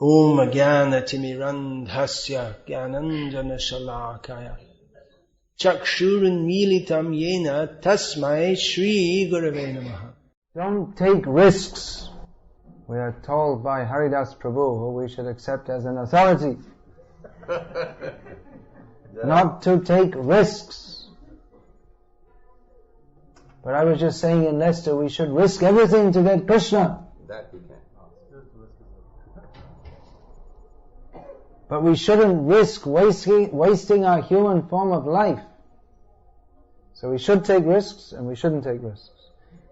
Om Jnana Timirandhasya Jnananjana Shalakaya Chakshurunmilitam Yena Tasmai Shri Gurave Namaha. Don't take risks. We are told by Haridas Prabhu, who we should accept as an authority, not to take risks. But I was just saying in Leicester, we should risk everything to get Krishna. That we can. But we shouldn't risk wasting our human form of life. So we should take risks and we shouldn't take risks.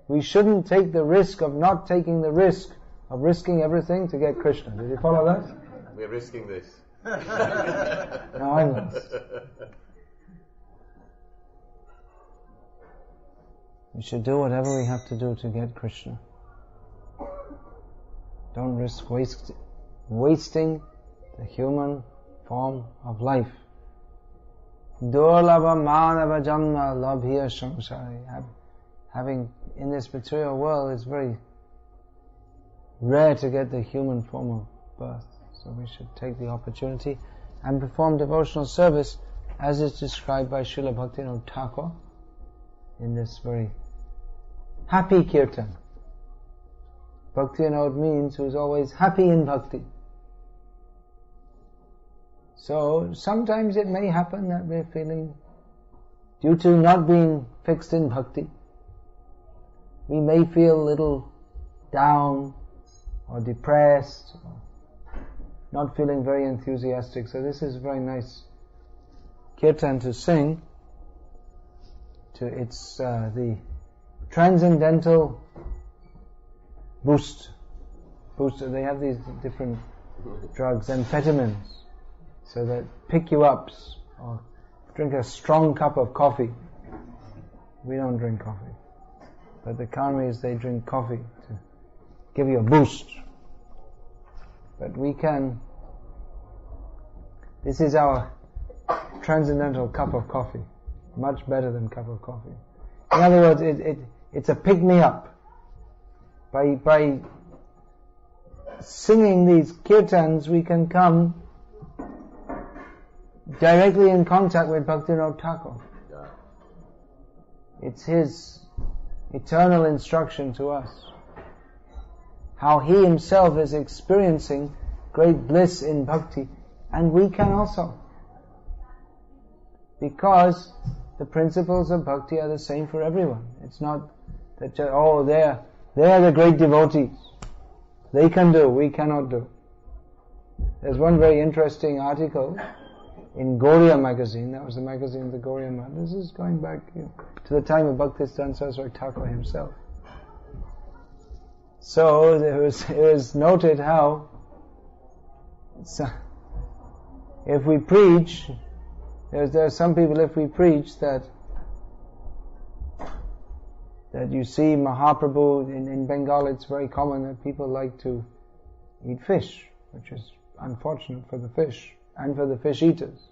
We shouldn't take the risk of not taking the risk of risking everything to get Krishna. Did you follow that? We're risking this. No, I'm not. We should do whatever we have to do to get Krishna. Don't risk wasting the human form of life. Durlabha manava janma labhya samsari. Having in this material world, it's very rare to get the human form of birth. So we should take the opportunity and perform devotional service as is described by Srila Bhaktivinoda Thakur in this very happy kirtan. Bhaktivinoda means who's always happy in bhakti. So sometimes it may happen that we're feeling, due to not being fixed in bhakti, we may feel a little down or depressed, or not feeling very enthusiastic. So this is a very nice kirtan to sing. It's the transcendental booster. They have these different drugs, amphetamines, so that pick you up, or drink a strong cup of coffee. We don't drink coffee, but the Karmis, they drink coffee to give you a boost. But we can, this is our transcendental cup of coffee, much better than cup of coffee. In other words, it's a pick-me-up. By singing these kirtans, we can come directly in contact with Bhaktivinoda Thakur. It's his eternal instruction to us. How he himself is experiencing great bliss in bhakti, and we can also. Because the principles of bhakti are the same for everyone. It's not that they're the great devotees. They can do, we cannot do. There's one very interesting article in Gauriya magazine. That was the magazine of the Gauriya Math. This is going back to the time of Bhaktisiddhanta Saraswati Thakur himself. So it was noted how if we preach, there are some people, if we preach that you see Mahaprabhu in Bengal, it's very common that people like to eat fish, which is unfortunate for the fish and for the fish eaters.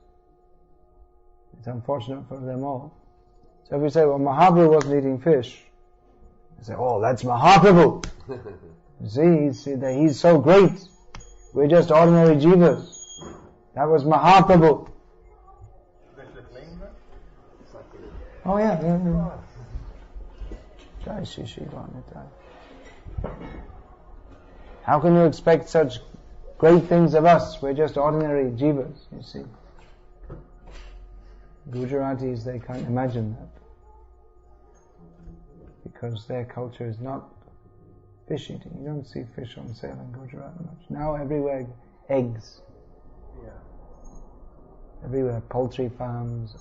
It's unfortunate for them all. So if we say, well, Mahaprabhu wasn't eating fish, they say, oh, that's Mahaprabhu. You see, he's so great. We're just ordinary jivas. That was Mahaprabhu. Oh yeah. How can you expect such great things of us? We're just ordinary jivas, you see. Gujaratis, they can't imagine that, because their culture is not fish eating. You don't see fish on sale in Gujarat much. Now everywhere eggs. Yeah. Everywhere poultry farms,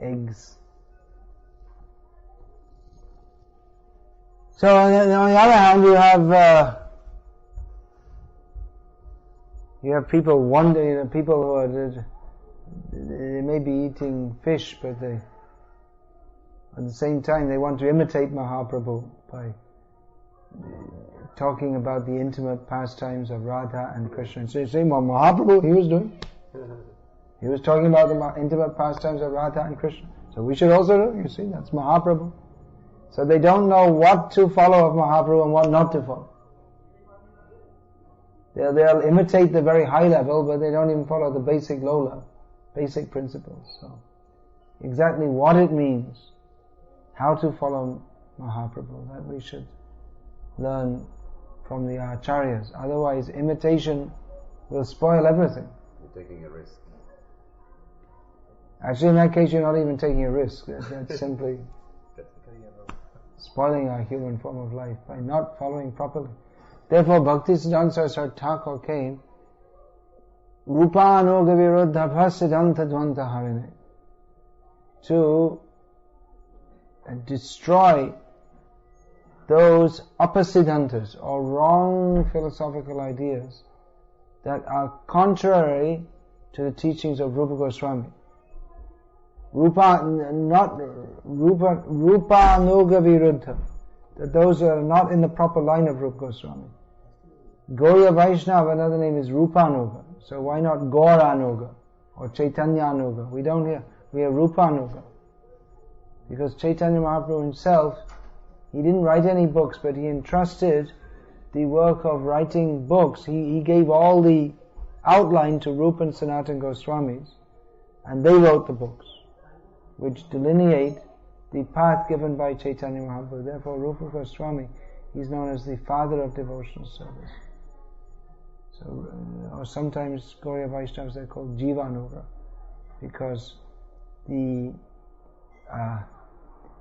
eggs. So on the other hand, you have people wondering, people who are, they may be eating fish, but they, at the same time, they want to imitate Mahaprabhu by talking about the intimate pastimes of Radha and Krishna. So you see what Mahaprabhu he was doing? He was talking about the intimate pastimes of Radha and Krishna. So we should also do, you see, that's Mahaprabhu. So they don't know what to follow of Mahaprabhu and what not to follow. They'll imitate the very high level, but they don't even follow the basic low level, basic principles. So, exactly what it means, how to follow Mahaprabhu, that we should learn from the Acharyas. Otherwise, imitation will spoil everything. You're taking a risk. Actually, in that case, you're not even taking a risk. That's simply spoiling our human form of life by not following properly. Therefore, Bhaktisiddhanta Saraswati Thakur came, Rupa Anoga Viruddha Bhasiddhanta Dvanta Harine, to destroy those apasiddhantas or wrong philosophical ideas that are contrary to the teachings of Rupa Goswami. Rupa Anuga Viruddha, that those are not in the proper line of Rupa Goswami. Gauriya Vaishnava, another name is Rupa Anuga. So why not Gaura Anuga or Chaitanya Anuga? We don't hear, we have Rupa Anuga. Because Chaitanya Mahaprabhu himself, he didn't write any books, but he entrusted the work of writing books. He gave all the outline to Rupa and Sanatana Goswamis, and they wrote the books, which delineate the path given by Chaitanya Mahaprabhu. Therefore, Rupa Goswami, he's known as the father of devotional service. So, or sometimes Gauriya Vaishnavas are called Jivanuga, because the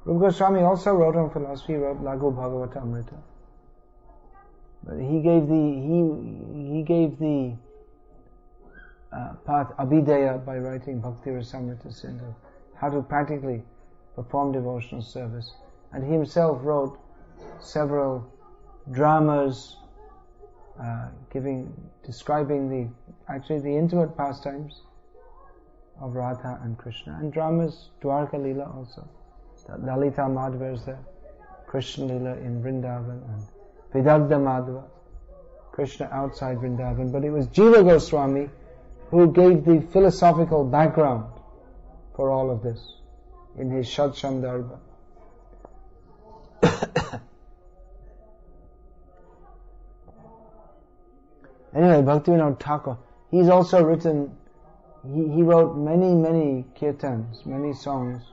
Rupa Goswami also wrote on philosophy. He wrote Laghu Bhagavatamrita, but he gave the path Abhideya by writing Bhakti Rasamrita Sindhu, how to practically perform devotional service. And he himself wrote several dramas describing the intimate pastimes of Radha and Krishna, and dramas, Dwarka Leela also. Lalita Madhava is there, Krishna Leela in Vrindavan, and Vidagdha Madhava, Krishna outside Vrindavan. But it was Jiva Goswami who gave the philosophical background for all of this in his Shad Shandarbha. Anyway, Bhaktivinoda Thakur, he's also written, he wrote many kirtans, many songs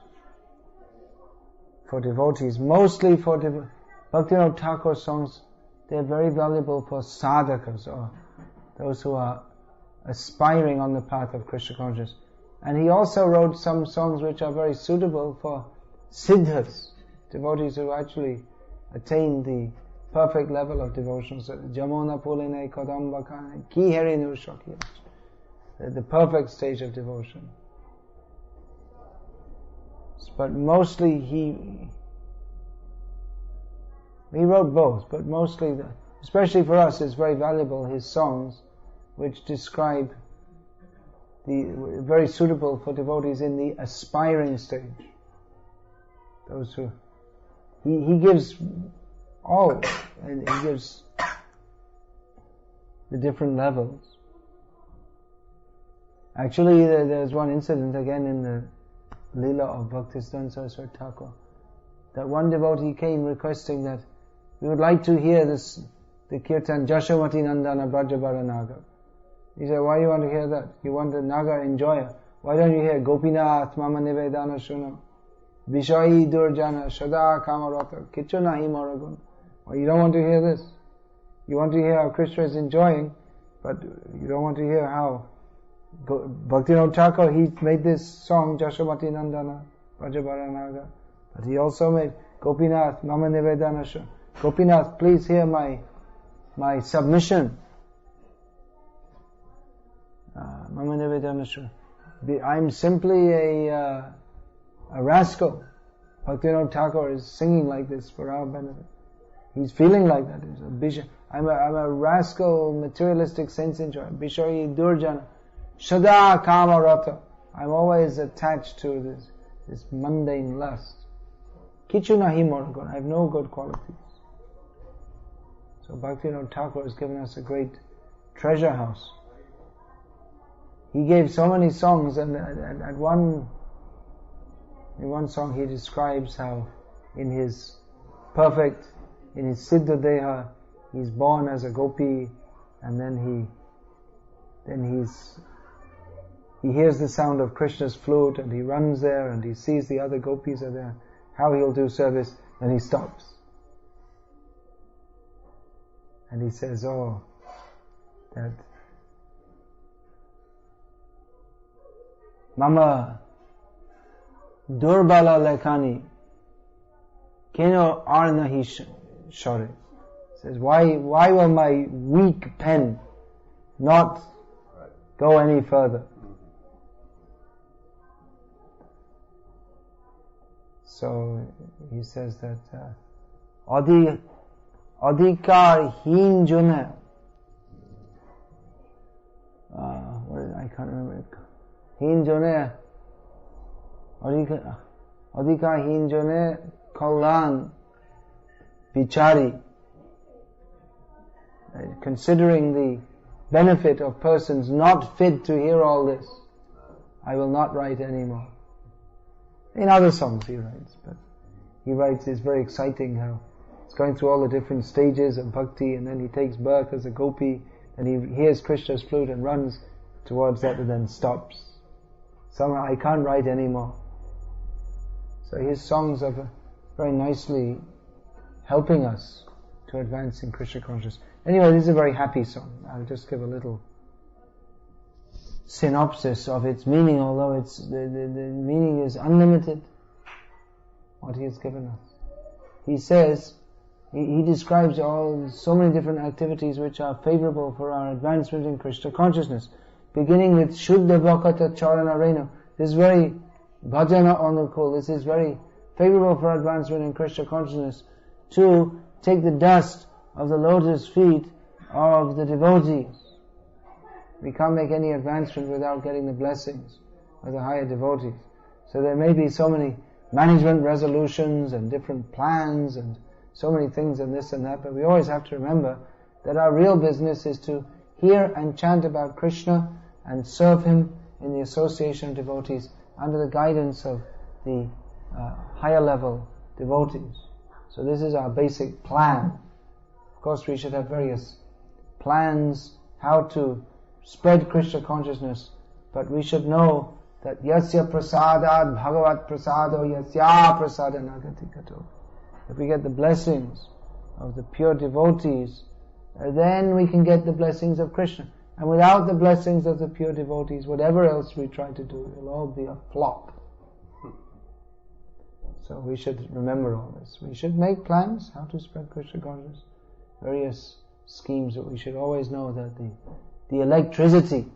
for devotees, mostly for Bhaktivinoda Thakur songs. They're very valuable for sadhakas, or those who are aspiring on the path of Krishna consciousness. And he also wrote some songs which are very suitable for siddhas, devotees who actually attain the perfect level of devotion. So, Jamona Puline Kodambakane Ki Heri Nushakya, the perfect stage of devotion. But mostly he wrote both, but mostly, especially for us, it's very valuable, his songs, which describe very suitable for devotees in the aspiring stage. Those who, he gives all, and he gives the different levels. Actually, there's one incident again in the Leela of Bhaktisiddhanta Saraswati Thakur, that one devotee came requesting that we would like to hear the kirtan Jashavati Nandana Brajabara Naga. He said, why do you want to hear that? You want the Naga enjoyer. Why don't you hear Gopinath Mama Nivedana Shunam Vishayi Durjana Shada Kamarata Kichunahi Maragun? Well, you don't want to hear this. You want to hear how Krishna is enjoying, but you don't want to hear how Bhaktivinoda Thakur, he made this song Jashavati Nandana Brajabara Naga, but he also made Gopinath Mama Nivedana Shunam. Gopinath, please hear my submission. Mama Nivedana Shunam. I'm simply a rascal. Bhaktivinoda Thakur is singing like this for our benefit. He's feeling like that. He's a bishop. I'm a rascal, materialistic sense enjoyer. Bishayi Durjana. Shada Kamarata. I'm always attached to this mundane lust. Kichu nahi morgun. I have no good qualities. So Bhaktivinoda Thakur has given us a great treasure house. He gave so many songs, and in one song he describes how in his Siddha Deha, he's born as a gopi, and then he hears the sound of Krishna's flute, and he runs there, and he sees the other gopis are there, how he'll do service, then he stops. And he says, oh, that Mama Durbala Lekani Keno Arnahi Shore. Says, why will my weak pen not go any further? So he says that Adhikar Heen June, I can't remember it. Heen June, Adhikar Heen June Kallan Bichari. Considering the benefit of persons not fit to hear all this, I will not write anymore. In other songs he writes, but he writes, it's very exciting how it's going through all the different stages of bhakti, and then he takes birth as a gopi, and he hears Krishna's flute and runs towards that and then stops. Somehow I can't write anymore. So his songs are very nicely helping us to advance in Krishna consciousness. Anyway, this is a very happy song. I'll just give a little synopsis of its meaning, although it's the meaning is unlimited, what he has given us. He says, he describes so many different activities which are favorable for our advancement in Krishna consciousness, beginning with Shuddha Bhakata Charana Renu. This is very bhajana anukul. This is very favorable for advancement in Krishna consciousness, to take the dust of the lotus feet of the devotees. We can't make any advancement without getting the blessings of the higher devotees. So there may be so many management resolutions and different plans and so many things and this and that, but we always have to remember that our real business is to hear and chant about Krishna and serve Him in the association of devotees under the guidance of the higher level devotees. So this is our basic plan. Of course, we should have various plans how to spread Krishna consciousness, but we should know that yasya prasadad bhagavat prasado yasya prasada nagati kato. If we get the blessings of the pure devotees, then we can get the blessings of Krishna. And without the blessings of the pure devotees, whatever else we try to do, it will all be a flop. So we should remember all this. We should make plans how to spread Krishna consciousness, various schemes, but we should always know that the electricity,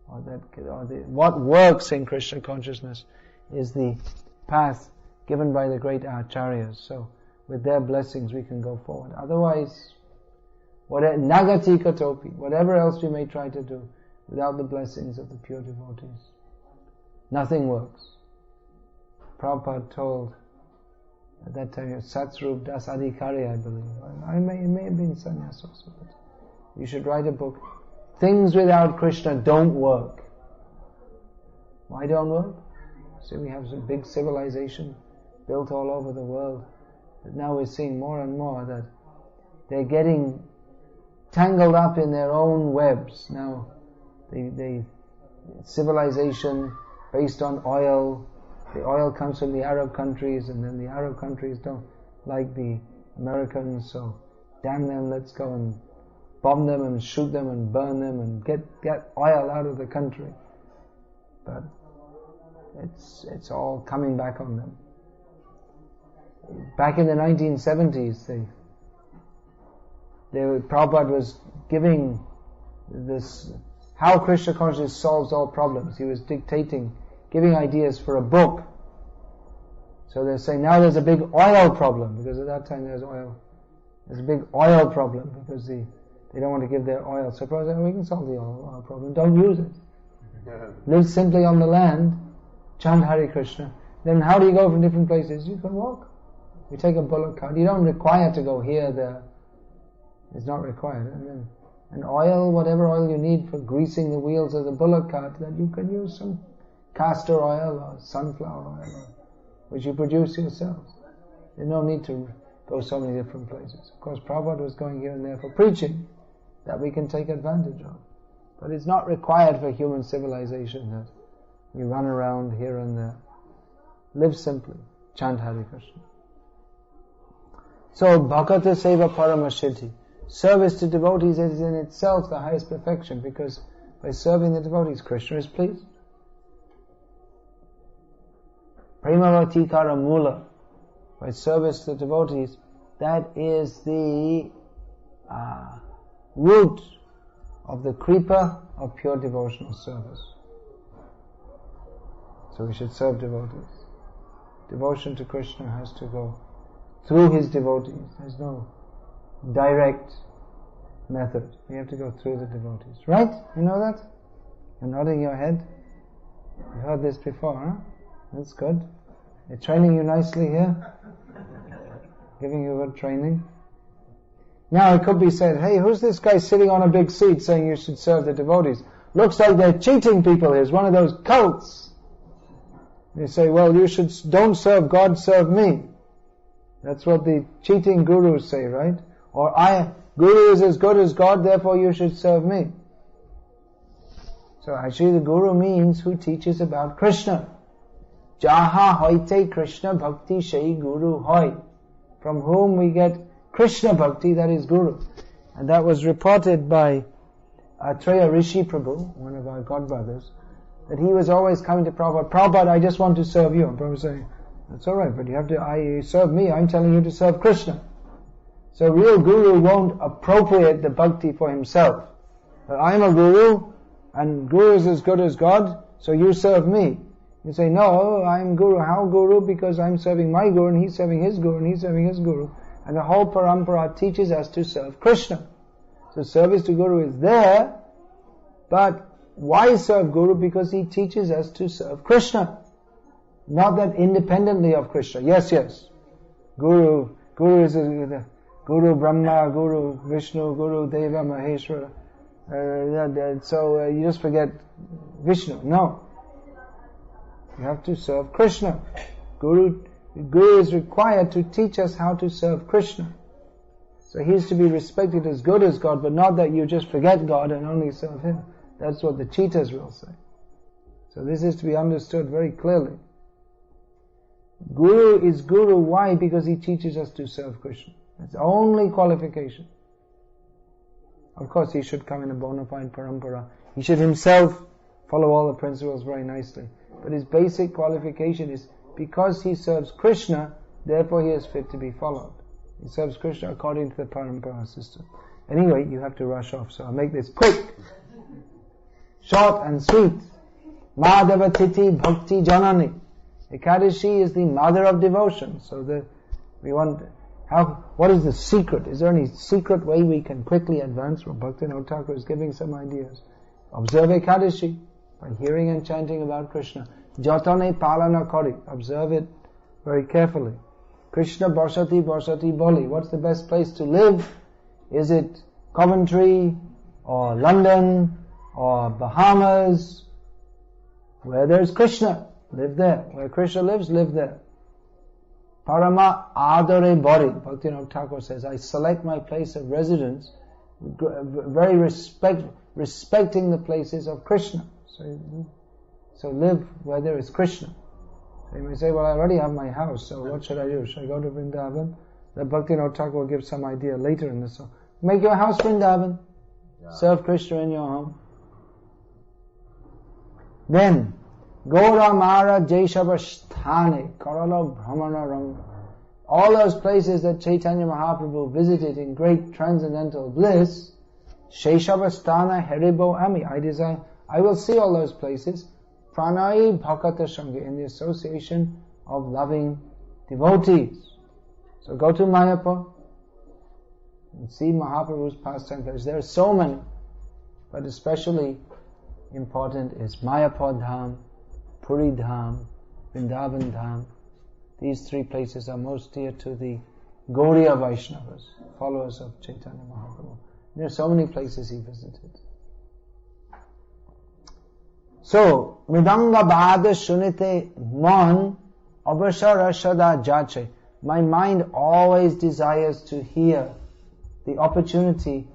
what works in Krishna consciousness is the path given by the great acharyas. So with their blessings we can go forward. Otherwise, nagati katopi, whatever else we may try to do, without the blessings of the pure devotees, nothing works. Prabhupada told at that time, Satsrup Das Adhikari, I believe. It may have been sannyas also, but you should write a book. Things without Krishna don't work. Why don't work? See, we have some big civilization built all over the world, but now we're seeing more and more that they're getting tangled up in their own webs. Now, civilization based on oil. The oil comes from the Arab countries, and then the Arab countries don't like the Americans, so damn them, let's go and bomb them and shoot them and burn them and get oil out of the country. But it's all coming back on them. Back in the 1970s, Prabhupada was giving this, how Krishna consciousness solves all problems. He was giving ideas for a book. So they're saying now there's a big oil problem, because at that time there's oil. There's a big oil problem because they don't want to give their oil. So Prabhupada said, we can solve the oil problem. Don't use it. Live simply on the land, chant Hare Krishna. Then how do you go from different places? You can walk. You take a bullock cart. You don't require to go here, there. It's not required. And then an oil, whatever oil you need for greasing the wheels of the bullock cart, that you can use some castor oil or sunflower oil, which you produce yourselves. There's no need to go so many different places. Of course, Prabhupada was going here and there for preaching, that we can take advantage of. But it's not required for human civilization that we run around here and there. Live simply. Chant Hare Krishna. So, Bhakata Seva Paramasiddhi. Service to devotees is in itself the highest perfection, because by serving the devotees, Krishna is pleased. Premavatikara Mula. By service to the devotees, that is the root of the kripa of pure devotional service. So we should serve devotees. Devotion to Krishna has to go through his devotees. There's no direct method. We have to go through the devotees. Right? You know that? You're nodding your head. You heard this before, huh? That's good. They're training you nicely here. Giving you good training. Now it could be said, hey, who's this guy sitting on a big seat saying you should serve the devotees? Looks like they're cheating people here. It's one of those cults. They say, well, don't serve God, serve me. That's what the cheating gurus say, right? Or Guru is as good as God, therefore you should serve me. So actually the Guru means who teaches about Krishna. Jaha hoite Krishna Bhakti Shai Guru hoy. From whom we get Krishna Bhakti, that is Guru. And that was reported by Treya Rishi Prabhu, one of our godbrothers, that he was always coming to Prabhupada, Prabhupada, I just want to serve you. And Prabhupada was saying, that's alright, but you serve me, I'm telling you to serve Krishna. So real Guru won't appropriate the bhakti for himself. But I'm a Guru, and Guru is as good as God, so you serve me. You say, no, I'm Guru. How Guru? Because I'm serving my Guru, and he's serving his Guru, and he's serving his Guru. And the whole parampara teaches us to serve Krishna. So service to Guru is there, but why serve Guru? Because he teaches us to serve Krishna. Not that independently of Krishna. Yes. Guru is Guru Brahma, Guru Vishnu, Guru Deva Maheshwara. So you just forget Vishnu. No. You have to serve Krishna. Guru is required to teach us how to serve Krishna. So he is to be respected as good as God, but not that you just forget God and only serve him. That's what the cheaters will say. So this is to be understood very clearly. Guru is Guru. Why? Because he teaches us to serve Krishna. That's the only qualification. Of course, he should come in a bona fide parampara. He should himself follow all the principles very nicely. But his basic qualification is because he serves Krishna, therefore he is fit to be followed. He serves Krishna according to the parampara system. Anyway, you have to rush off, so I'll make this quick, short and sweet. Madhava Titi Bhakti Janani. Ekadashi is the mother of devotion. So what is the secret? Is there any secret way we can quickly advance? Well, Bhaktivinoda Thakur is giving some ideas. Observe Ekadashi by hearing and chanting about Krishna. Jatane Palana Kari. Observe it very carefully. Krishna Bharsati Boli. What's the best place to live? Is it Coventry or London or Bahamas? Where there's Krishna, live there. Where Krishna lives, live there. Parama Adare Bori. Bhaktivinoda Thakur says, I select my place of residence very respecting the places of Krishna. So live where there is Krishna. So you may say, well, I already have my house, so what should I do? Should I go to Vrindavan? The Bhaktivinoda Thakur will give some idea later in the song. Make your house Vrindavan. Yeah. Serve Krishna in your home. Then, Gaura Mara Jaishavasthane Karala Brahmana Ram. All those places that Chaitanya Mahaprabhu visited in great transcendental bliss, Sheshavasthana Haribo Ami. I will see all those places, Pranai Bhakata Sangha, in the association of loving devotees. So go to Mayapur and see Mahaprabhu's pastime places. There are so many, but especially important is Mayapur Dham, Puri Dham, Vrindavan Dham. These three places are most dear to the Gauriya Vaishnavas, followers of Chaitanya Mahaprabhu. There are so many places he visited. So, Mridanga Bhada Shunite Mon Abhashara Shada Jache. My mind always desires to hear the opportunity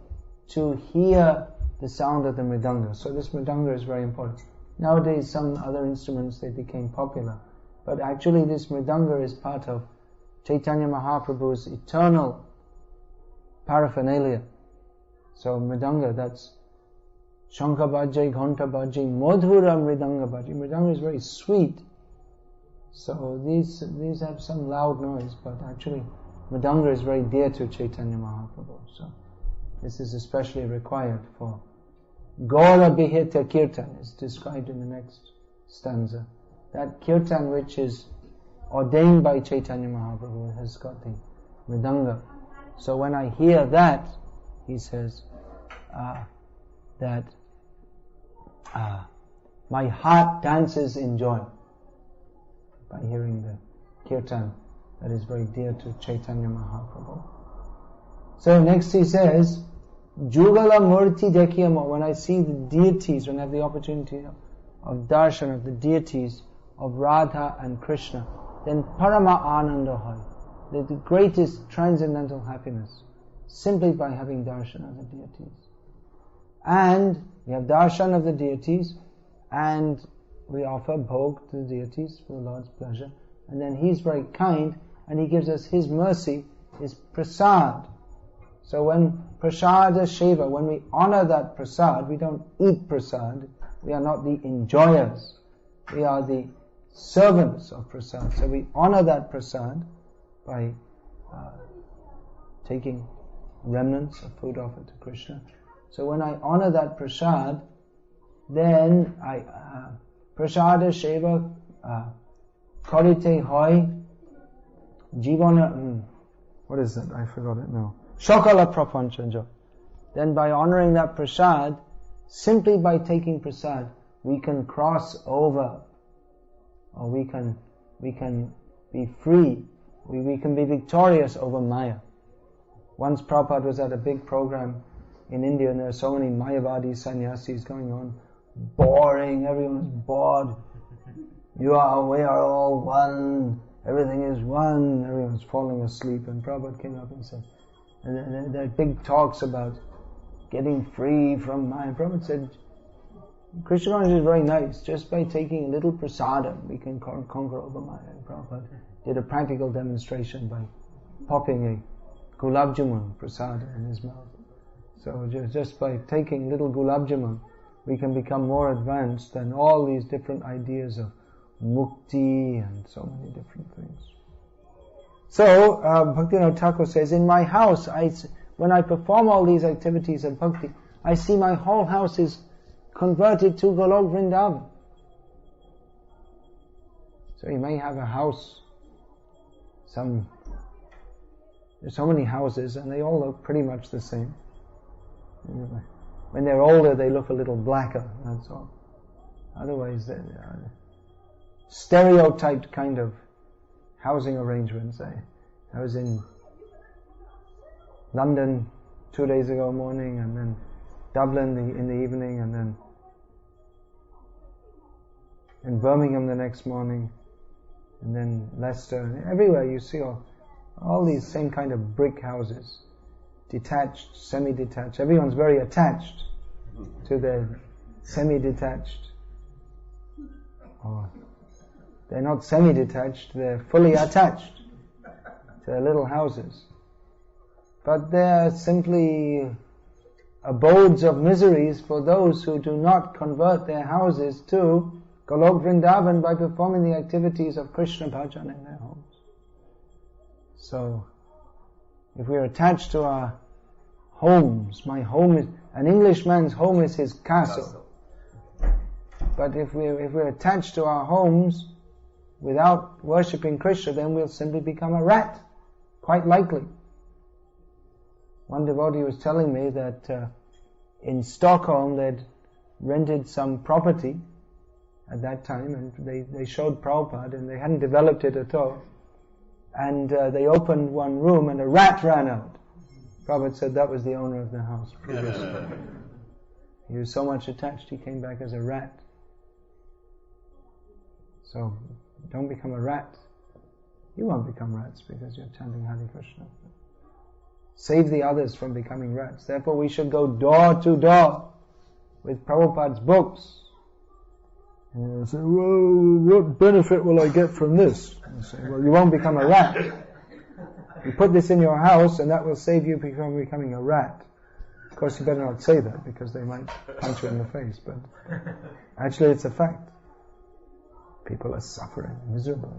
to hear the sound of the mridanga. So this mridanga is very important. Nowadays some other instruments, they became popular, but actually this mridanga is part of Chaitanya Mahaprabhu's eternal paraphernalia. So mridanga, that's Shankha Bhajai, Ghanta Bhajai, Madhura Mridanga Bhajai. Mridanga is very sweet. So these have some loud noise, but actually mridanga is very dear to Chaitanya Mahaprabhu. So this is especially required for Gaura Bihita Kirtan, is described in the next stanza. That kirtan which is ordained by Chaitanya Mahaprabhu has got the mridanga. So when I hear that, he says that my heart dances in joy by hearing the kirtan that is very dear to Chaitanya Mahaprabhu. So next he says, Jugala Murti Dekyamo, when I see the deities, when I have the opportunity of darshan of the deities of Radha and Krishna, then Parama Ananda Hai, the greatest transcendental happiness, simply by having darshan of the deities. And we have darshan of the deities, and we offer bhog to the deities for the Lord's pleasure, and then He's very kind, and He gives us His mercy, His prasad. So when prasada sheva, when we honor that prasad, we don't eat prasad, we are not the enjoyers, we are the servants of prasad. So we honor that prasad by taking remnants of food offered to Krishna. So when I honor that prasad, then I prasada sheva karite hoy jivana, what is that? I forgot it now. Shakala prapanchaja. Then by honoring that prasad, simply by taking prasad, we can cross over, or we can be free, we can be victorious over Maya. Once Prabhupada was at a big program in India, and there are so many Mayavadi sannyasis going on, boring, everyone's bored. We are all one, everything is one, everyone's falling asleep. And Prabhupada came up and said, and there are big talks about getting free from Maya. Prabhupada said, Krishna consciousness is very nice. Just by taking a little prasadam, we can conquer over Maya. And Prabhupada did a practical demonstration by popping a gulab jamun prasad in his mouth. So just by taking little gulab jamun, we can become more advanced than all these different ideas of mukti and so many different things. So Bhaktivinoda Thakur says, in my house, when I perform all these activities of bhakti, I see my whole house is converted to Golok Vrindavan. So you may have a house, there's so many houses and they all look pretty much the same. When they're older, they look a little blacker, that's all. Otherwise, they're stereotyped kind of housing arrangements. I was in London 2 days ago morning, and then Dublin in the evening, and then in Birmingham the next morning, and then Leicester. And everywhere you see all these same kind of brick houses, detached, semi-detached. Everyone's very attached to their semi-detached. Or they're not semi-detached, they're fully attached to their little houses. But they're simply abodes of miseries for those who do not convert their houses to Golok Vrindavan by performing the activities of Krishna bhajan in their homes. So, if we're attached to our homes, my home is, an Englishman's home is his castle. But if we're attached to our homes without worshipping Krishna, then we'll simply become a rat, quite likely. One devotee was telling me that in Stockholm they'd rented some property at that time, and they showed Prabhupada, and they hadn't developed it at all. And they opened one room and a rat ran out. Prabhupada said that was the owner of the house previously. He was so much attached, he came back as a rat. So, don't become a rat. You won't become rats because you're chanting Hare Krishna. Save the others from becoming rats. Therefore we should go door to door with Prabhupada's books. And they'll say, well, what benefit will I get from this? And say, well, you won't become a rat. You put this in your house and that will save you from becoming a rat. Of course you better not say that because they might punch you in the face, but actually it's a fact. People are suffering miserably.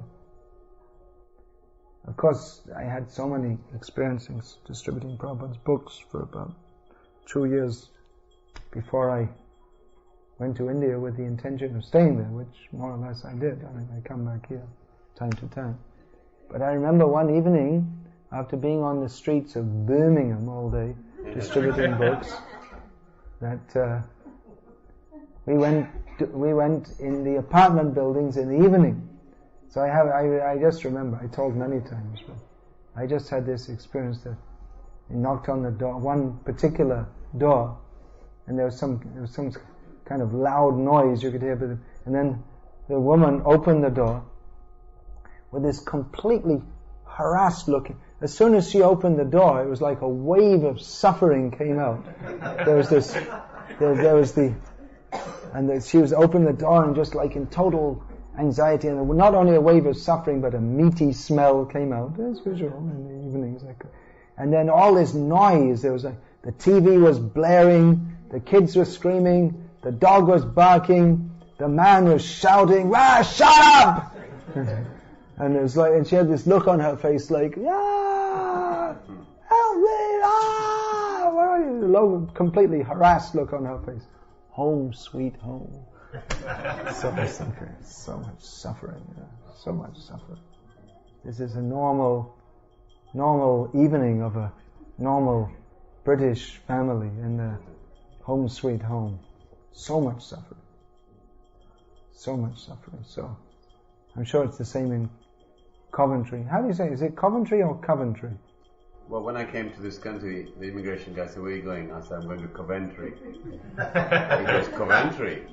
Of course, I had so many experiences distributing Prabhupada's books for about 2 years before I went to India with the intention of staying there, which more or less I did. I mean, I come back here time to time. But I remember one evening, after being on the streets of Birmingham all day, distributing books, that we went in the apartment buildings in the evening. So I just remember, I told many times, but I just had this experience that he knocked on the door, one particular door, and there was some kind of loud noise you could hear, and then the woman opened the door with this completely harassed looking. As soon as she opened the door, it was like a wave of suffering came out. She was opening the door and just like in total anxiety, and not only a wave of suffering, but a meaty smell came out. It's visual in the evenings. And then all this noise, there was the TV was blaring, the kids were screaming, the dog was barking, the man was shouting, shut up! And it was like, and she had this look on her face like, help me, where are you? Completely harassed look on her face. Home, sweet home. So much suffering. This is a normal evening of a normal British family in the home sweet home. So much suffering. So I'm sure it's the same in Coventry. How do you say? Is it Coventry or Coventry? Well, when I came to this country, the immigration guy said, where are you going? I said, I'm going to Coventry. He goes, Coventry?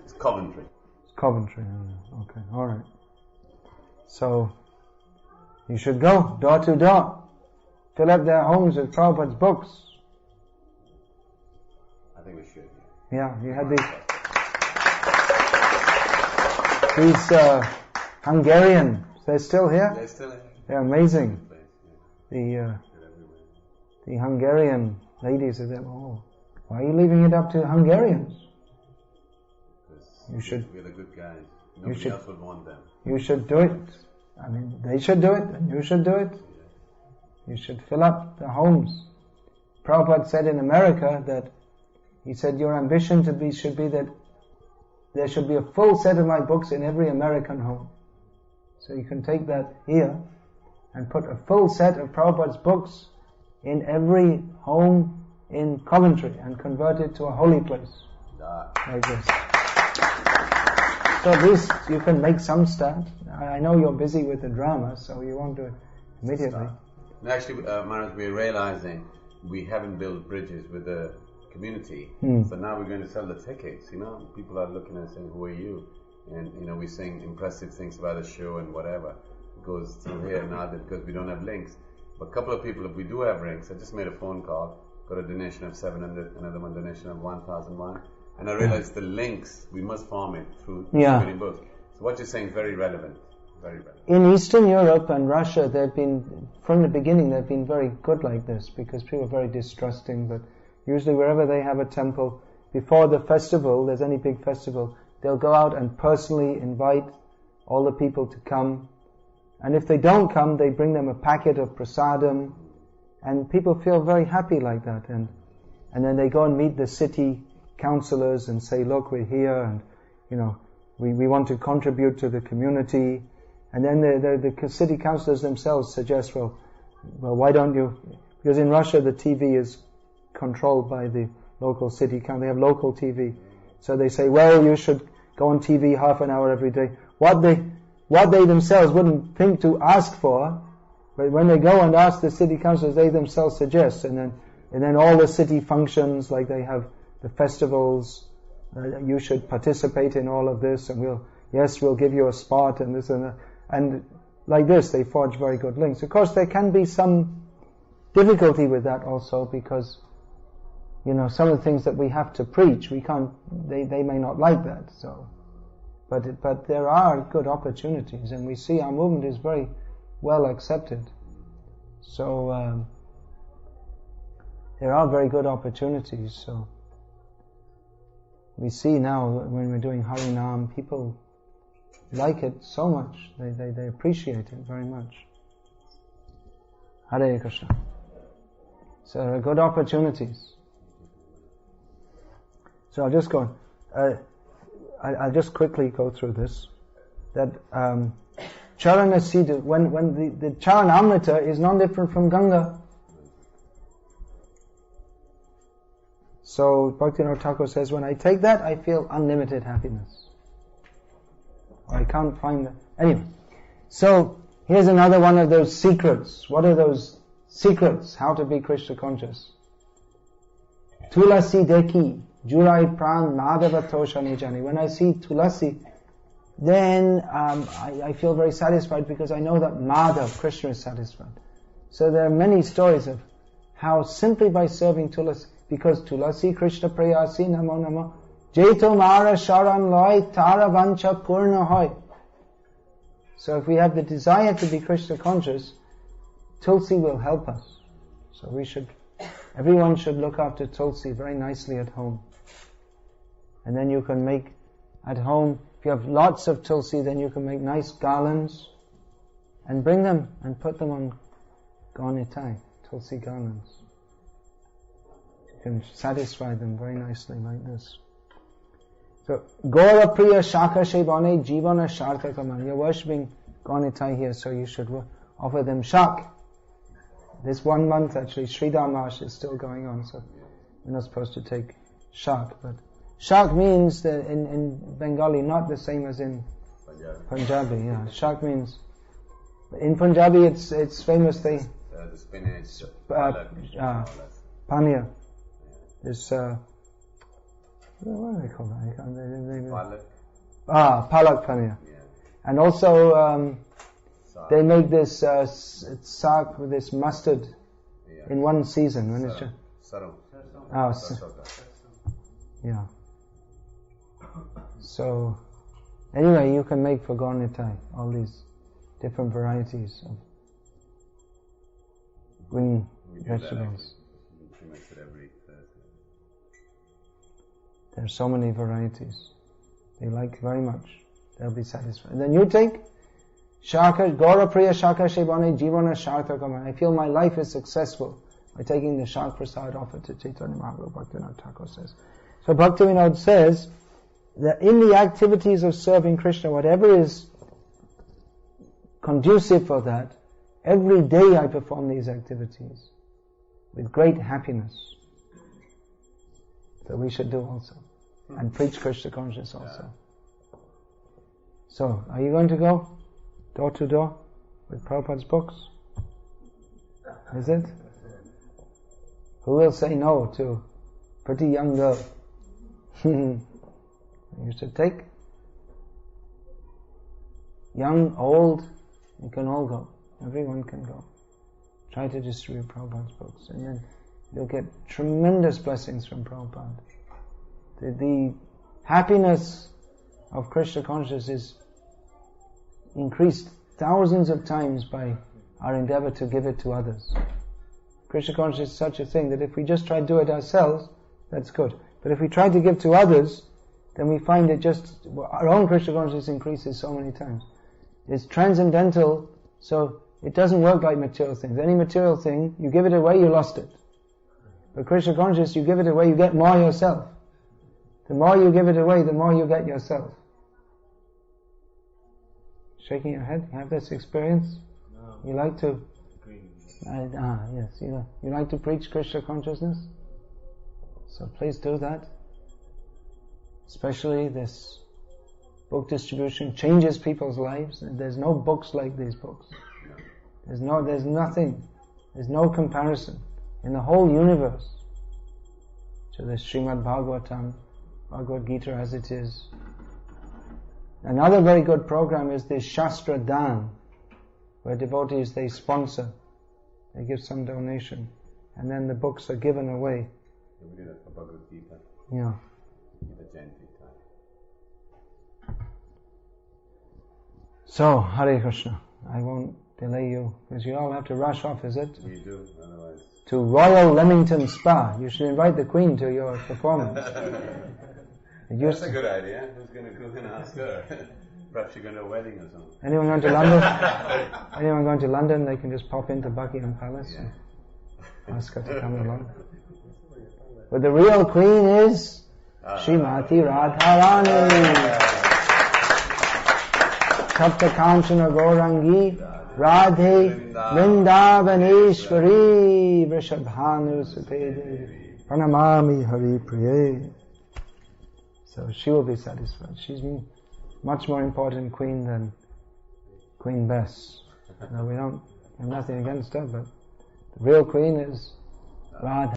It's Coventry. It's Coventry, okay, alright. So, you should go door to door. Fill up their homes with Prabhupada's books. I think we should. Yeah, you had these Hungarian, they're still here? They're still here. They're amazing. The Hungarian ladies said, why are you leaving it up to Hungarians? We're the good guys. Nobody else would want them. You should do it. I mean, they should do it, and you should do it. You should fill up the homes. Prabhupada said in America that, he said, your ambition should be that there should be a full set of my books in every American home. So you can take that here, and put a full set of Prabhupada's books in every home in Coventry and convert it to a holy place. Like this. So at least you can make some start. I know you're busy with the drama, so you won't do it immediately. Actually, Maharaj, we're realizing we haven't built bridges with the community, so now we're going to sell the tickets. People are looking at us saying, who are you? And we're saying impressive things about the show and whatever. Goes through here now because we don't have links. But a couple of people, if we do have links, I just made a phone call, got a donation of 700, another one donation of 1,001, and I realized the links, we must farm it through many books. So what you're saying is very relevant. Very relevant. In Eastern Europe and Russia, from the beginning, they've been very good like this because people are very distrusting, but usually wherever they have a temple, before the festival, there's any big festival, they'll go out and personally invite all the people to come. And if they don't come, they bring them a packet of prasadam, and people feel very happy like that. And then they go and meet the city councillors and say, look, we're here, and we want to contribute to the community. And then the city councillors themselves suggest, well, why don't you? Because in Russia the TV is controlled by the local city council. They have local TV, so they say, well, you should go on TV half an hour every day. What they themselves wouldn't think to ask for, but when they go and ask the city councillors, they themselves suggest, and then all the city functions, like they have the festivals, you should participate in all of this, and we'll give you a spot, and this and that. And like this, they forge very good links. Of course, there can be some difficulty with that also, because some of the things that we have to preach, we can't. They may not like that. So, but there are good opportunities, and we see our movement is very well accepted. So there are very good opportunities. So we see now when we're doing Harinam, people like it so much. They appreciate it very much. Hare Krishna. So there are good opportunities. So I'll just go. I'll just quickly go through this. That Charana Sidhu, when the Charanamrita is non different from Ganga. So Bhaktivinoda Thakur says, when I take that, I feel unlimited happiness. I can't find that. Anyway, so here's another one of those secrets. What are those secrets? How to be Krishna conscious? Tulasi deki, Jurai pran madhava toshani jani. When I see Tulasi, then I feel very satisfied, because I know that Madhav, Krishna, is satisfied. So there are many stories of how simply by serving Tulasi, because Tulasi Krishna prayasi namo namo, Jaito mara sharan loy tara vancha purna hoy. So if we have the desire to be Krishna conscious, Tulsi will help us. So everyone should look after Tulsi very nicely at home. And then you can make at home, if you have lots of Tulsi, then you can make nice garlands and bring them and put them on Gaunitai, Tulsi garlands. You can satisfy them very nicely like this. So, Gora Priya Shaka Shebane Jivana Sharthakaman. You're worshipping Gaunitai here, so you should offer them shak. This 1 month actually, Sridhar Marsh is still going on, so we're not supposed to take shak. But shak means that in Bengali not the same as in Punjabi. Yeah, shak means in Punjabi it's famous. The spinach, pania. This what do they call that? I can't. Palak pania. Yeah. And also they make this saag with this mustard in one season when it's yeah. So anyway, you can make for Gaunitai all these different varieties of green vegetables. There are so many varieties. They like very much. They'll be satisfied. And then you take Shaka, Gaura Priya Shaka Shebane Jivana Sharthakama. I feel my life is successful by taking the Shak Prasad offered to Chaitanya Mahaprabhu, Bhaktivinoda Thakur says. So Bhaktivinoda says that in the activities of serving Krishna, whatever is conducive for that, every day I perform these activities with great happiness. So we should do also. And preach Krishna consciousness also. So, are you going to go door to door with Prabhupada's books? Is it? Who will say no to a pretty young girl? You should take. Young, old, you can all go. Everyone can go. Try to distribute Prabhupada's books, and then you'll get tremendous blessings from Prabhupada. The happiness of Krishna consciousness is increased thousands of times by our endeavor to give it to others. Krishna consciousness is such a thing that if we just try to do it ourselves, that's good. But if we try to give to others, then we find it our own Krishna consciousness increases so many times. It's transcendental, so it doesn't work like material things. Any material thing, you give it away, you lost it. But Krishna consciousness, you give it away, you get more yourself. The more you give it away, the more you get yourself. Shaking your head? You have this experience? No. You like to? Yes. You like to preach Krishna consciousness? So please do that. Especially this book distribution changes people's lives. And there's no books like these books. There's nothing. There's no comparison in the whole universe to the Srimad Bhagavatam, Bhagavad Gita as it is. Another very good program is this Shastra Dan, where devotees, they sponsor They give some donation, and then the books are given away. We do that for Bhagavad Gita. Yeah. Gita Jayanti time. So, Hare Krishna. I won't delay you, because you all have to rush off, is it? We do, otherwise. To Royal Leamington Spa. You should invite the Queen to your performance. That's a good idea. Who's going to ask her? Perhaps you're going to a wedding or something. Anyone going to London? Anyone going to London? They can just pop into Buckingham Palace and ask her to come along. But the real Queen is Srimati Radharani. Sapta Kanchana Gaurangi Radhe Vrindavaneshwari Vrishabhanu Supede Pranamami Hari Priye. So she will be satisfied. She's much more important Queen than Queen Bess. No, we don't have nothing against her, but the real Queen is Radha.